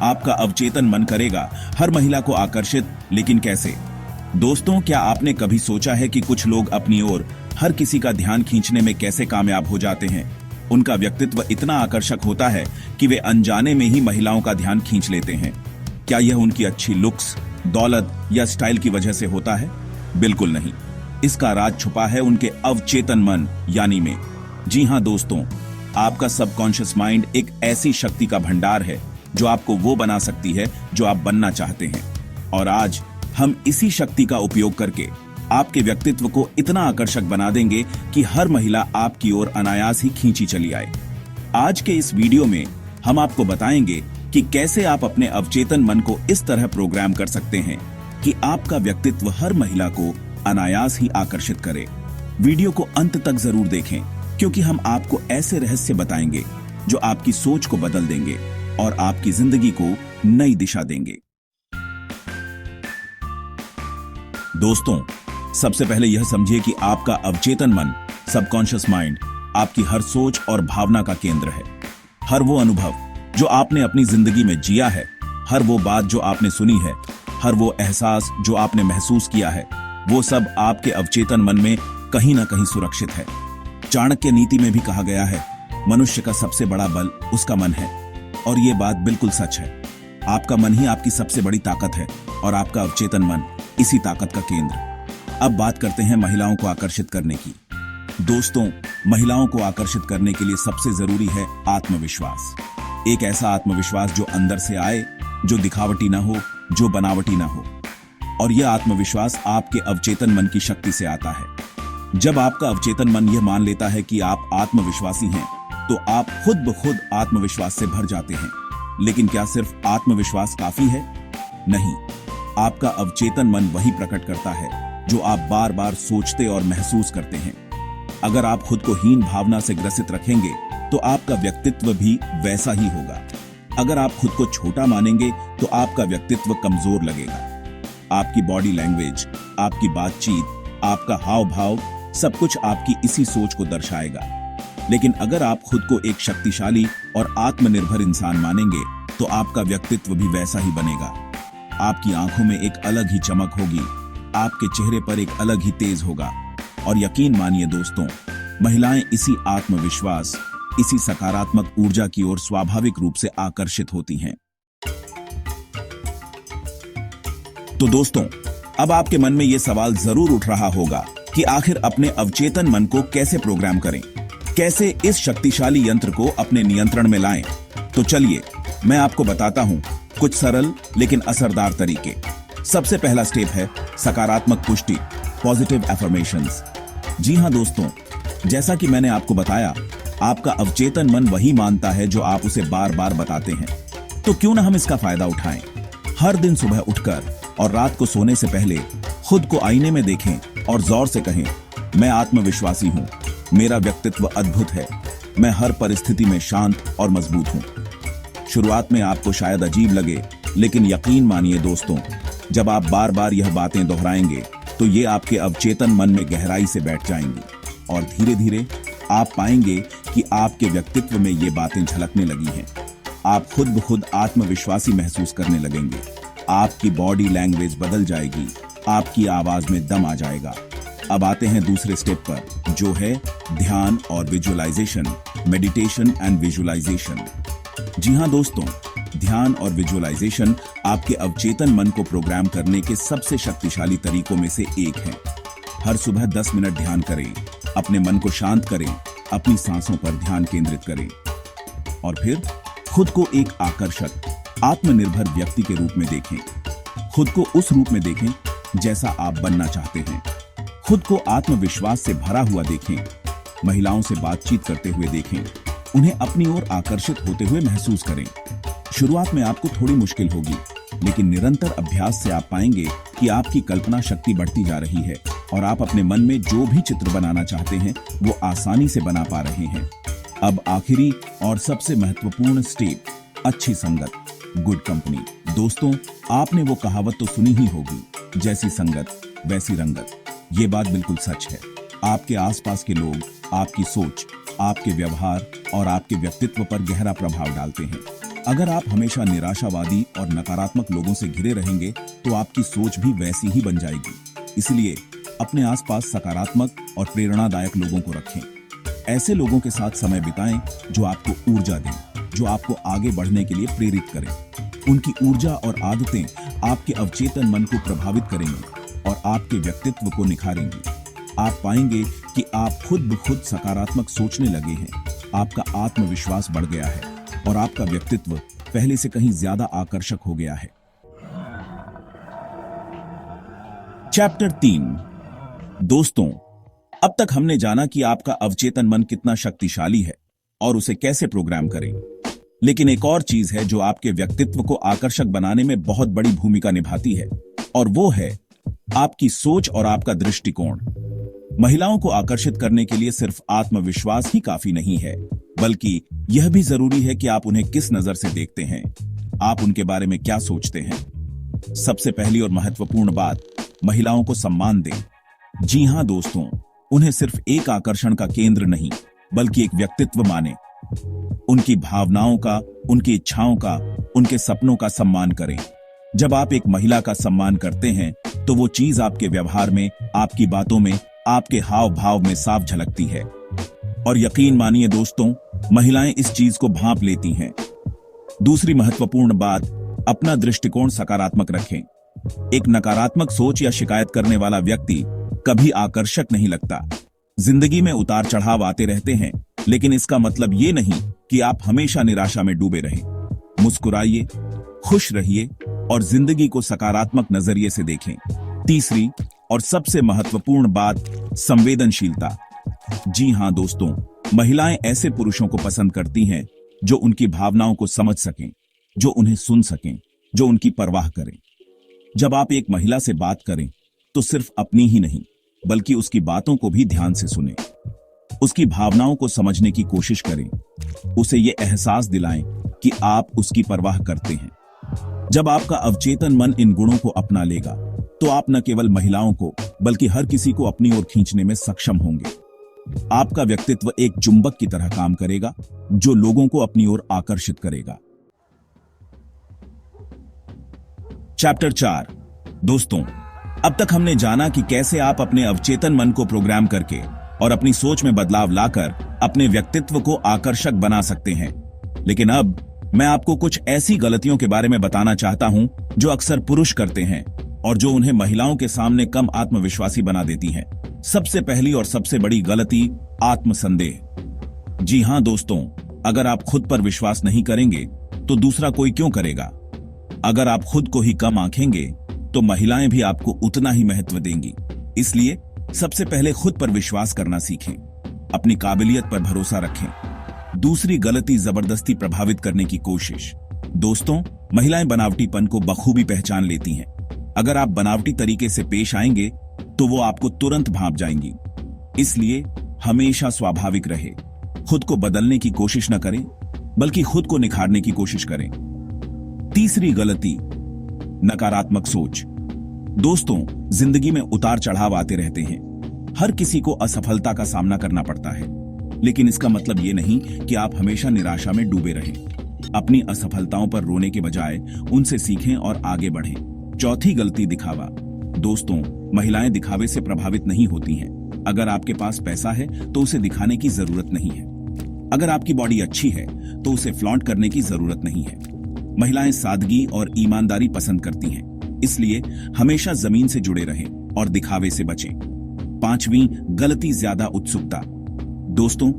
आपका अवचेतन मन करेगा हर महिला को आकर्षित, लेकिन कैसे? दोस्तों, क्या आपने कभी सोचा है कि कुछ लोग अपनी ओर हर किसी का ध्यान खींचने में कैसे कामयाब हो जाते हैं? उनका व्यक्तित्व इतना आकर्षक होता है कि वे अनजाने में ही महिलाओं का ध्यान खींच लेते हैं। क्या यह उनकी अच्छी लुक्स, दौलत या स्टाइल की वजह से होता है? बिल्कुल नहीं। इसका राज छुपा है उनके अवचेतन मन यानी में। जी हाँ दोस्तों, आपका सबकॉन्शियस माइंड एक ऐसी शक्ति का भंडार है जो आपको वो बना सकती है जो आप बनना चाहते हैं। और आज हम इसी शक्ति का उपयोग करके आपके व्यक्तित्व को इतना आकर्षक बना देंगे कि हर महिला आपकी ओर अनायास ही खींची चली आए। आज के इस वीडियो में हम आपको बताएंगे कि कैसे आप अपने अवचेतन मन को इस तरह प्रोग्राम कर सकते हैं कि आपका व्यक्तित्व हर महिला को अनायास ही आकर्षित करे। वीडियो को अंत तक जरूर देखें, क्योंकि हम आपको ऐसे रहस्य बताएंगे जो आपकी सोच को बदल देंगे और आपकी जिंदगी को नई दिशा देंगे। दोस्तों, सबसे पहले यह समझिए कि आपका अवचेतन मन, सबकॉन्शियस माइंड, आपकी हर सोच और भावना का केंद्र है। हर वो अनुभव जो आपने अपनी जिंदगी में जिया है, हर वो बात जो आपने सुनी है, हर वो एहसास जो आपने महसूस किया है, वो सब आपके अवचेतन मन में कहीं ना कहीं सुरक्षित है। चाणक्य नीति में भी कहा गया है, मनुष्य का सबसे बड़ा बल उसका मन है। और ये बात बिल्कुल सच है। आपका मन ही आपकी सबसे बड़ी ताकत है और आपका अवचेतन मन इसी ताकत का केंद्र। अब बात करते हैं महिलाओं को आकर्षित करने की। दोस्तों, महिलाओं को आकर्षित करने के लिए सबसे जरूरी है आत्मविश्वास। एक ऐसा आत्मविश्वास जो अंदर से आए, जो दिखावटी ना हो, जो बनावटी ना हो। और यह आत्मविश्वास आपके अवचेतन मन की शक्ति से आता है। जब आपका अवचेतन मन यह मान लेता है कि आप आत्मविश्वासी हैं, तो आप खुद ब खुद आत्मविश्वास से भर जाते हैं। लेकिन क्या सिर्फ आत्मविश्वास काफी है? नहीं। आपका अवचेतन मन वही प्रकट करता है जो आप बार बार सोचते और महसूस करते हैं। अगर आप खुद को हीन भावना से ग्रसित रखेंगे, तो आपका व्यक्तित्व भी वैसा ही होगा। अगर आप खुद को छोटा मानेंगे, तो आपका व्यक्तित्व कमजोर लगेगा। आपकी बॉडी लैंग्वेज, आपकी बातचीत, आपका हाव भाव, सब कुछ आपकी इसी सोच को दर्शाएगा। लेकिन अगर आप खुद को एक शक्तिशाली और आत्मनिर्भर इंसान मानेंगे, तो आपका व्यक्तित्व भी वैसा ही बनेगा। आपकी आंखों में एक अलग ही चमक होगी, आपके चेहरे पर एक अलग ही तेज होगा। और यकीन मानिए दोस्तों, महिलाएं इसी आत्मविश्वास, इसी सकारात्मक ऊर्जा की ओर स्वाभाविक रूप से आकर्षित होती हैं। तो दोस्तों, अब आपके मन में यह सवाल जरूर उठ रहा होगा कि आखिर अपने अवचेतन मन को कैसे प्रोग्राम करें, कैसे इस शक्तिशाली यंत्र को अपने नियंत्रण में लाएं। तो चलिए मैं आपको बताता हूं कुछ सरल लेकिन असरदार तरीके। सबसे पहला स्टेप है सकारात्मक पुष्टि, पॉजिटिव अफर्मेशंस। जी हां दोस्तों, जैसा कि मैंने आपको बताया, आपका अवचेतन मन वही मानता है जो आप उसे बार बार बताते हैं। तो क्यों ना हम इसका फायदा उठाएं। हर दिन सुबह उठकर और रात को सोने से पहले खुद को आईने में देखें और जोर से कहें, मैं आत्मविश्वासी हूं, मेरा व्यक्तित्व अद्भुत है, मैं हर परिस्थिति में शांत और मजबूत हूं। शुरुआत में आपको शायद अजीब लगे, लेकिन यकीन मानिए दोस्तों, जब आप बार बार यह बातें दोहराएंगे, तो ये आपके अवचेतन मन में गहराई से बैठ जाएंगी और धीरे धीरे आप पाएंगे कि आपके व्यक्तित्व में ये बातें झलकने लगी हैं। आप खुद ब खुद आत्मविश्वासी महसूस करने लगेंगे। आपकी बॉडी लैंग्वेज बदल जाएगी, आपकी आवाज में दम आ जाएगा। अब आते हैं दूसरे स्टेप पर, जो है ध्यान और विजुअलाइजेशन, मेडिटेशन एंड विजुअलाइजेशन। जी हां दोस्तों, ध्यान और विजुअलाइजेशन आपके अवचेतन मन को प्रोग्राम करने के सबसे शक्तिशाली तरीकों में से एक है। हर सुबह 10 मिनट ध्यान करें, अपने मन को शांत करें, अपनी सांसों पर ध्यान केंद्रित करें और फिर खुद को एक आकर्षक, आत्मनिर्भर व्यक्ति के रूप में देखें। खुद को उस रूप में देखें जैसा आप बनना चाहते हैं। खुद को आत्मविश्वास से भरा हुआ देखें। महिलाओं से बातचीत करते हुए देखें, उन्हें अपनी ओर आकर्षित होते हुए महसूस करें। शुरुआत में आपको थोड़ी मुश्किल होगी, लेकिन निरंतर अभ्यास से आप पाएंगे कि आपकी कल्पना शक्ति बढ़ती जा रही है और आप अपने मन में जो भी चित्र बनाना चाहते हैं वो आसानी से बना पा रहे हैं। अब आखिरी और सबसे महत्वपूर्ण स्टेप, अच्छी संगत, गुड कंपनी। दोस्तों, आपने वो कहावत तो सुनी ही होगी, जैसी संगत वैसी रंगत। ये बात बिल्कुल सच है। आपके आसपास के लोग आपकी सोच, आपके व्यवहार और आपके व्यक्तित्व पर गहरा प्रभाव डालते हैं। अगर आप हमेशा निराशावादी और नकारात्मक लोगों से घिरे रहेंगे तो आपकी सोच भी वैसी ही बन जाएगी। इसलिए अपने आसपास सकारात्मक और प्रेरणादायक लोगों को रखें। ऐसे लोगों के साथ समय बिताएं जो आपको ऊर्जा दें, जो आपको आगे बढ़ने के लिए प्रेरित करें। उनकी ऊर्जा और आदतें आपके अवचेतन मन को प्रभावित करेंगी और आपके व्यक्तित्व को निखारेंगी। आप पाएंगे कि आप खुद ब खुद सकारात्मक सोचने लगे हैं, आपका आत्मविश्वास बढ़ गया है और आपका व्यक्तित्व पहले से कहीं ज्यादा आकर्षक हो गया है। चैप्टर 3। दोस्तों, अब तक हमने जाना कि आपका अवचेतन मन कितना शक्तिशाली है और उसे कैसे प्रोग्राम करें। लेकिन एक और चीज है जो आपके व्यक्तित्व को आकर्षक बनाने में बहुत बड़ी भूमिका निभाती है, और वो है आपकी सोच और आपका दृष्टिकोण। महिलाओं को आकर्षित करने के लिए सिर्फ आत्मविश्वास ही काफी नहीं है, बल्कि यह भी जरूरी है कि आप उन्हें किस नजर से देखते हैं, आप उनके बारे में क्या सोचते हैं। सबसे पहली और महत्वपूर्ण बात, महिलाओं को सम्मान दें। जी हां दोस्तों, उन्हें सिर्फ एक आकर्षण का केंद्र नहीं, बल्कि एक व्यक्तित्व माने। उनकी भावनाओं का, उनकी इच्छाओं का, उनके सपनों का सम्मान करें। जब आप एक महिला का सम्मान करते हैं तो वो चीज आपके व्यवहार में, आपकी बातों में, आपके हाव भाव में साफ झलकती है। और यकीन मानिए दोस्तों, महिलाएं इस चीज को भांप लेती हैं। दूसरी महत्वपूर्ण बात, अपना दृष्टिकोण सकारात्मक रखें। एक नकारात्मक सोच या शिकायत करने वाला व्यक्ति कभी आकर्षक नहीं लगता। जिंदगी में उतार चढ़ाव आते रहते हैं, लेकिन इसका मतलब ये नहीं कि आप हमेशा निराशा में डूबे रहें। मुस्कुराइए, खुश रहिए और जिंदगी को सकारात्मक नजरिए से देखें। तीसरी और सबसे महत्वपूर्ण बात, संवेदनशीलता। जी हां दोस्तों, महिलाएं ऐसे पुरुषों को पसंद करती हैं जो उनकी भावनाओं को समझ सकें, जो उन्हें सुन सकें, जो उनकी परवाह करें। जब आप एक महिला से बात करें तो सिर्फ अपनी ही नहीं, बल्कि उसकी बातों को भी ध्यान से सुनें। उसकी भावनाओं को समझने की कोशिश करें। उसे ये एहसास दिलाएं कि आप उसकी परवाह करते हैं। जब आपका अवचेतन मन इन गुणों को अपना लेगा तो आप न केवल महिलाओं को, बल्कि हर किसी को अपनी ओर खींचने में सक्षम होंगे। आपका व्यक्तित्व एक चुंबक की तरह काम करेगा, जो लोगों को अपनी ओर आकर्षित करेगा। चैप्टर 4। दोस्तों, अब तक हमने जाना कि कैसे आप अपने अवचेतन मन को प्रोग्राम करके और अपनी सोच में बदलाव लाकर अपने व्यक्तित्व को आकर्षक बना सकते हैं। लेकिन अब मैं आपको कुछ ऐसी गलतियों के बारे में बताना चाहता हूं जो अक्सर पुरुष करते हैं और जो उन्हें महिलाओं के सामने कम आत्मविश्वासी बना देती हैं। सबसे पहली और सबसे बड़ी गलती, आत्मसंदेह। जी हां दोस्तों, अगर आप खुद पर विश्वास नहीं करेंगे तो दूसरा कोई क्यों करेगा। अगर आप खुद को ही कम आंकेंगे तो महिलाएं भी आपको उतना ही महत्व देंगी। इसलिए सबसे पहले खुद पर विश्वास करना सीखें, अपनी काबिलियत पर भरोसा रखें। दूसरी गलती, जबरदस्ती प्रभावित करने की कोशिश। दोस्तों, महिलाएं बनावटीपन को बखूबी पहचान लेती हैं। अगर आप बनावटी तरीके से पेश आएंगे तो वो आपको तुरंत भांप जाएंगी। इसलिए हमेशा स्वाभाविक रहे, खुद को बदलने की कोशिश न करें, बल्कि खुद को निखारने की कोशिश करें। तीसरी गलती, नकारात्मक सोच। दोस्तों, जिंदगी में उतार चढ़ाव आते रहते हैं। हर किसी को असफलता का सामना करना पड़ता है, लेकिन इसका मतलब ये नहीं कि आप हमेशा निराशा में डूबे रहें। अपनी असफलताओं पर रोने के बजाय उनसे सीखें और आगे बढ़ें। चौथी गलती, दिखावा। दोस्तों, महिलाएं दिखावे से प्रभावित नहीं होती हैं। अगर आपके पास पैसा है तो उसे दिखाने की जरूरत नहीं है। अगर आपकी बॉडी अच्छी है तो उसे फ्लॉन्ट करने की जरूरत नहीं है। महिलाएं सादगी और ईमानदारी पसंद करती हैं, इसलिए हमेशा जमीन से जुड़े रहें और दिखावे से बचें। पांचवी गलती, ज्यादा उत्सुकता। दोस्तों,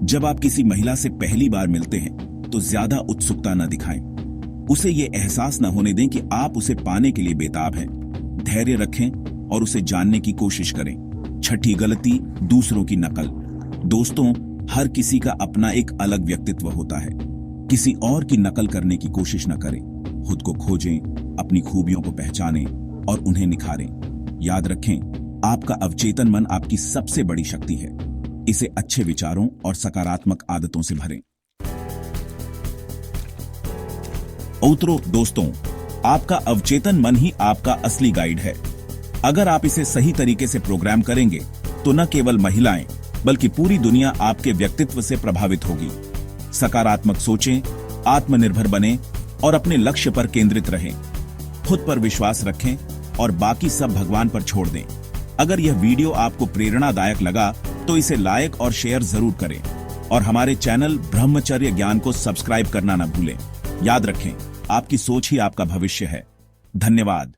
जब आप किसी महिला से पहली बार मिलते हैं तो ज्यादा उत्सुकता न दिखाएं। उसे ये एहसास न होने दें कि आप उसे पाने के लिए बेताब हैं। धैर्य रखें और उसे जानने की कोशिश करें। छठी गलती, दूसरों की नकल। दोस्तों, हर किसी का अपना एक अलग व्यक्तित्व होता है। किसी और की नकल करने की कोशिश न करें। खुद को खोजें, अपनी खूबियों को पहचानें और उन्हें निखारें। याद रखें, आपका अवचेतन मन आपकी सबसे बड़ी शक्ति है। इसे अच्छे विचारों और सकारात्मक आदतों से भरें। औतरो दोस्तों, आपका अवचेतन मन ही आपका असली गाइड है। अगर आप इसे सही तरीके से प्रोग्राम करेंगे तो न केवल महिलाएं, बल्कि पूरी दुनिया आपके व्यक्तित्व से प्रभावित होगी। सकारात्मक सोचें, आत्मनिर्भर बने और अपने लक्ष्य पर केंद्रित रहें। खुद पर विश्वास रखें और बाकी सब भगवान पर छोड़ दें। अगर यह वीडियो आपको प्रेरणादायक लगा तो इसे लाइक और शेयर जरूर करें और हमारे चैनल ब्रह्मचर्य ज्ञान को सब्सक्राइब करना न भूलें। याद रखें, आपकी सोच ही आपका भविष्य है। धन्यवाद।